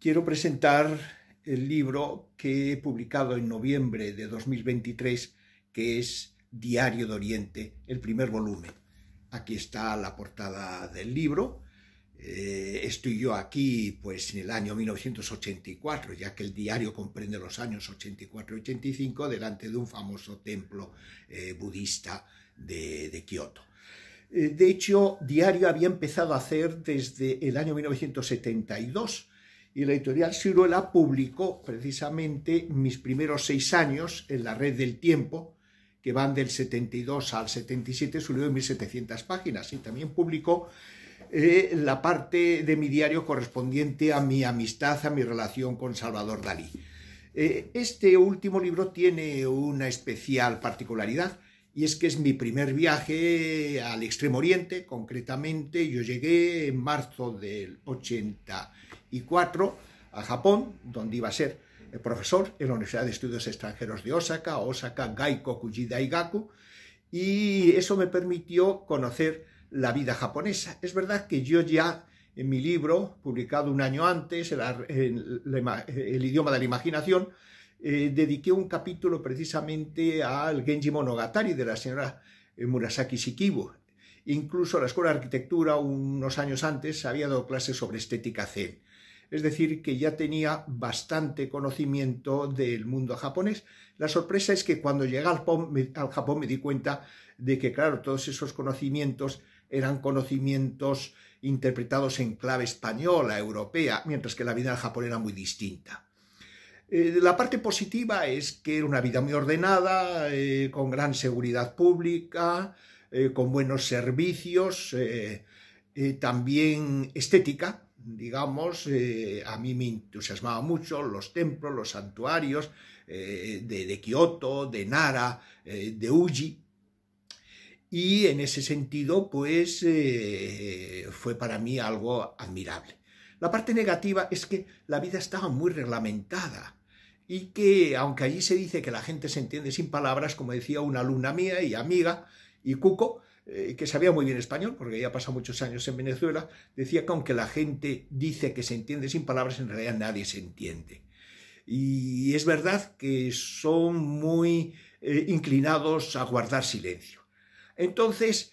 quiero presentar el libro que he publicado en noviembre de 2023, que es Diario de Oriente, el primer volumen. Aquí está la portada del libro. Estoy yo aquí pues en el año 1984, ya que el diario comprende los años 84 y 85, delante de un famoso templo budista de Kioto. De hecho, Diario había empezado a hacer desde el año 1972 y la editorial Siruela publicó precisamente mis primeros 6 años en la Red del Tiempo, que van del 72 al 77, su libro de 1700 páginas, y también publicó la parte de mi diario correspondiente a mi amistad, a mi relación con Salvador Dalí. Este último libro tiene una especial particularidad, y es que es mi primer viaje al Extremo Oriente. Concretamente, yo llegué en marzo del 84 a Japón, donde iba a ser profesor en la Universidad de Estudios Extranjeros de Osaka, Osaka Gaikokuji Daigaku, y eso me permitió conocer la vida japonesa. Es verdad que yo ya en mi libro, publicado un año antes, el idioma de la imaginación, dediqué un capítulo precisamente al Genji Monogatari de la señora Murasaki Shikibu. Incluso la Escuela de Arquitectura, unos años antes, había dado clases sobre estética zen. Es decir, que ya tenía bastante conocimiento del mundo japonés. La sorpresa es que cuando llegué al Japón me di cuenta de que, claro, todos esos conocimientos eran conocimientos interpretados en clave española, europea, mientras que la vida del Japón era muy distinta. La parte positiva es que era una vida muy ordenada, con gran seguridad pública, con buenos servicios, también estética, digamos. A mí me entusiasmaba mucho los templos, los santuarios de Kioto, de Nara, de Uji. Y en ese sentido, pues, fue para mí algo admirable. La parte negativa es que la vida estaba muy reglamentada y que, aunque allí se dice que la gente se entiende sin palabras, como decía una alumna mía y amiga, y Cuco, que sabía muy bien español, porque ya ha pasado muchos años en Venezuela, decía que aunque la gente dice que se entiende sin palabras, en realidad nadie se entiende. Y es verdad que son muy inclinados a guardar silencio. Entonces,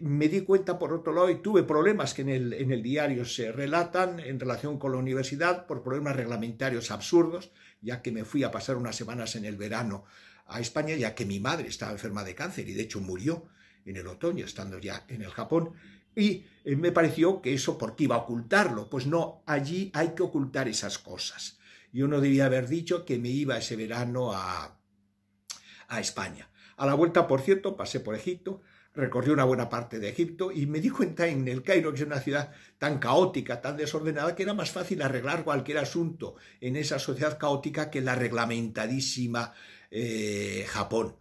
me di cuenta, por otro lado, y tuve problemas que en el diario se relatan en relación con la universidad por problemas reglamentarios absurdos, ya que me fui a pasar unas semanas en el verano a España, ya que mi madre estaba enferma de cáncer y de hecho murió en el otoño, estando ya en el Japón, y me pareció que eso, ¿por qué iba a ocultarlo? Pues no, allí hay que ocultar esas cosas. Yo no debía haber dicho que me iba ese verano a España. A la vuelta, por cierto, pasé por Egipto, recorrí una buena parte de Egipto y me di cuenta en el Cairo, que es una ciudad tan caótica, tan desordenada, que era más fácil arreglar cualquier asunto en esa sociedad caótica que la reglamentadísima Japón.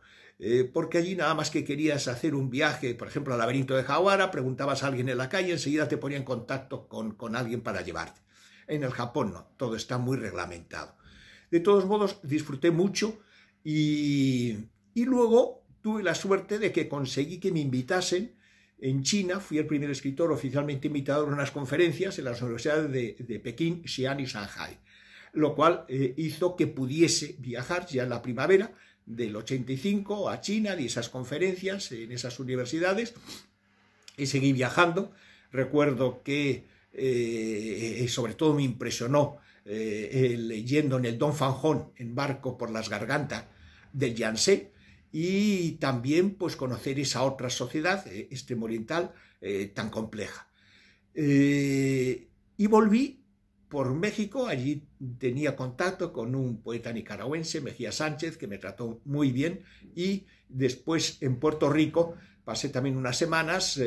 Porque allí nada más que querías hacer un viaje, por ejemplo, al laberinto de Hawara, preguntabas a alguien en la calle, enseguida te ponía en contacto con alguien para llevarte. En el Japón no, todo está muy reglamentado. De todos modos, disfruté mucho y luego tuve la suerte de que conseguí que me invitasen en China. Fui el primer escritor oficialmente invitado a unas conferencias en las universidades de Pekín, Xi'an y Shanghai, lo cual hizo que pudiese viajar ya en la primavera del 85 a China, y esas conferencias en esas universidades, y seguí viajando. Recuerdo que sobre todo me impresionó yendo en el Dongfanghong en barco por las gargantas del Yangtze, y también pues conocer esa otra sociedad extremo oriental tan compleja. Y volví por México. Allí tenía contacto con un poeta nicaragüense, Mejía Sánchez, que me trató muy bien, y después en Puerto Rico pasé también unas semanas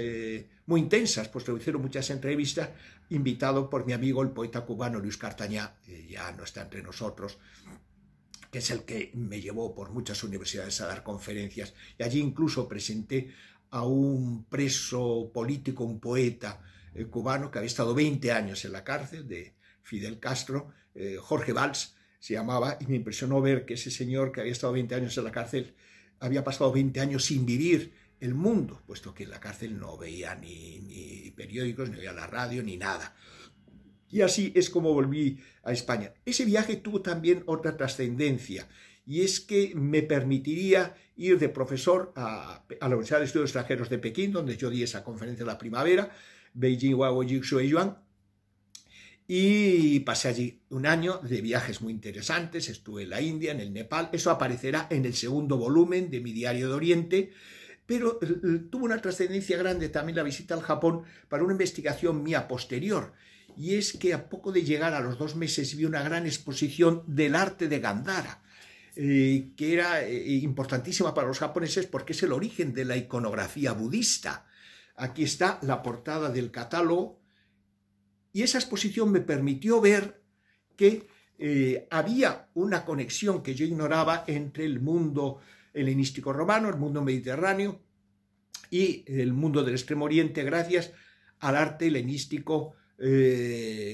muy intensas, pues me hicieron muchas entrevistas, invitado por mi amigo el poeta cubano Luis Cartañá, que ya no está entre nosotros, que es el que me llevó por muchas universidades a dar conferencias, y allí incluso presenté a un preso político, un poeta cubano que había estado 20 años en la cárcel de Fidel Castro, Jorge Valls se llamaba, y me impresionó ver que ese señor que había estado 20 años en la cárcel había pasado 20 años sin vivir el mundo, puesto que en la cárcel no veía ni periódicos, ni veía la radio, ni nada. Y así es como volví a España. Ese viaje tuvo también otra trascendencia, y es que me permitiría ir de profesor a la Universidad de Estudios Extranjeros de Pekín, donde yo di esa conferencia en la primavera, Beijing Huawei Jixue Yuan, y pasé allí un año de viajes muy interesantes. Estuve en la India, en el Nepal. Eso aparecerá en el segundo volumen de mi Diario de Oriente, pero tuvo una trascendencia grande también la visita al Japón para una investigación mía posterior, y es que a poco de llegar, a los 2 meses, vi una gran exposición del arte de Gandhara, que era importantísima para los japoneses porque es el origen de la iconografía budista. Aquí está la portada del catálogo, y esa exposición me permitió ver que había una conexión que yo ignoraba entre el mundo helenístico romano, el mundo mediterráneo y el mundo del Extremo Oriente, gracias al arte helenístico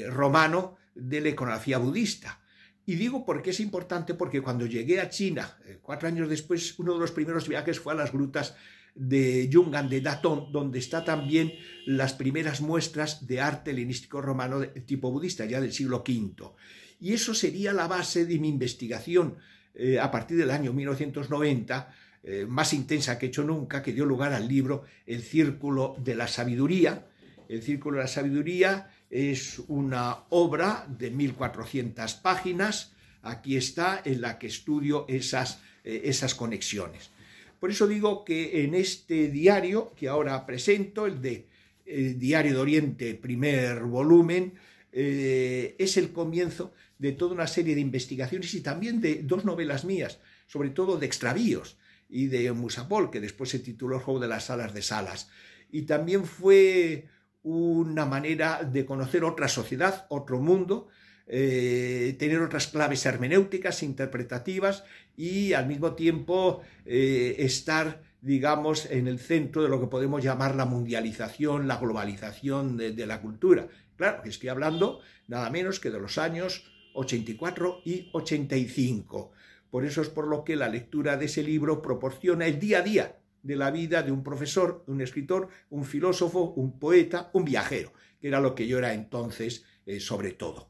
romano de la iconografía budista. Y digo porque es importante, porque cuando llegué a China, 4 años después, uno de los primeros viajes fue a las grutas de Yungan, de Datong, donde está también las primeras muestras de arte helenístico romano de tipo budista, ya del siglo V. Y eso sería la base de mi investigación a partir del año 1990, más intensa que he hecho nunca, que dio lugar al libro El Círculo de la Sabiduría. El Círculo de la Sabiduría es una obra de 1400 páginas, aquí está, en la que estudio esas conexiones. Por eso digo que en este diario que ahora presento, el de Diario de Oriente, primer volumen, es el comienzo de toda una serie de investigaciones y también de 2 novelas mías, sobre todo de extravíos, y de Musapol, que después se tituló El Juego de las Alas de Salas. Y también fue una manera de conocer otra sociedad, otro mundo, tener otras claves hermenéuticas, interpretativas, y al mismo tiempo estar, digamos, en el centro de lo que podemos llamar la mundialización, la globalización de la cultura. Claro, que estoy hablando nada menos que de los años 84 y 85. Por eso es por lo que la lectura de ese libro proporciona el día a día de la vida de un profesor, un escritor, un filósofo, un poeta, un viajero, que era lo que yo era entonces sobre todo.